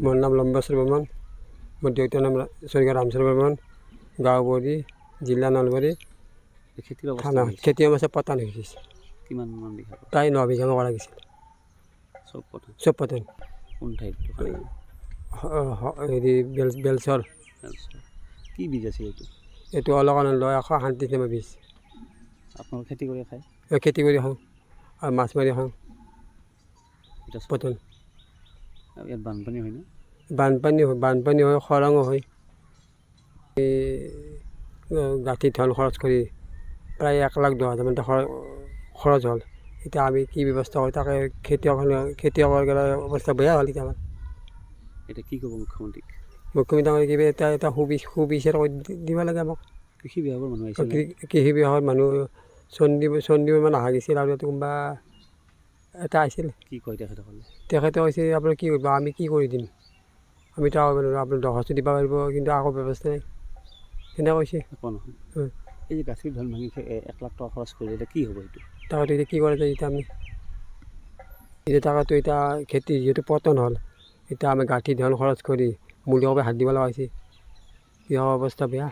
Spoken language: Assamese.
মোৰ নাম লম্বেশ্বৰ বৰ্মন, মোৰ দেউতাৰ নাম স্বৰ্গীয় ৰামচন্দ্ৰ বৰ্মন, গাঁও বৰী, জিলা নলবাৰী, খেতিৰ অৱস্থা থানা। হৈছে খেতি অৱস্থা পতান হৈ গৈছে, কিমান মান বিঘা প্ৰায় 9 বিঘা কৰা গৈছিল, চব পথাৰ চব পতান। কোন ঠাইত দোকান হেৰি বেলচৰ। কি বীজ আছে এইটো এইটো অলকানন্দ 138 বীজ। আপোনালোকে খেতি কৰি খায় খেতি কৰি খাওঁ আৰু মাছ মাৰি খাওঁ। এতিয়া পতান ইয়াত বানপানী হয় না বানপানী হয়, খৰাঙো হয়। এই গাঁঠি ধন খৰচ কৰি প্ৰায় 1,10,000 মান খৰচ হ'ল। এতিয়া আমি কি ব্যৱস্থা কৰোঁ তাকে খেতিয়কৰ অৱস্থা বেয়া হ'ল। এতিয়া আমাৰ এতিয়া কি ক'ব মুখ্যমন্ত্ৰীক? মুখ্যমন্ত্ৰী কিবা এটা সুবিচাৰ কৰি দিব লাগে আমাক। কৃষি বিভাগৰ মানুহ আহিছিল কৃষি বিভাগৰ মানুহ চণ্ডীব মান অহা গৈছিল আৰু কোনোবা এটা আহিছিল। কি কয় তেখেতসকলে? তেখেতে কৈছে আপোনাৰ কি কৰিব, আমি কি কৰি দিম, আমিতো আপোনাৰ দৰ্খাস্ত দিব পাৰিব কিন্তু আকৌ ব্যৱস্থা নাই, সেনেকৈ কৈছে। একো নহয়। এই যে গাঁঠিৰ ধন ভাঙি 1 লাখ টকা খৰচ কৰিলে এতিয়া কি হ'ব এইটো? তাকেতো এতিয়া কি কৰা যায়। এতিয়া আমি তাকেতো এতিয়া খেতি যিহেতু পতন হ'ল, এতিয়া আমি গাঁঠি ধন খৰচ কৰি মূল্যৰ বাবে হাত দিব লগা হৈছে। কৃষকৰ অৱস্থা বেয়া।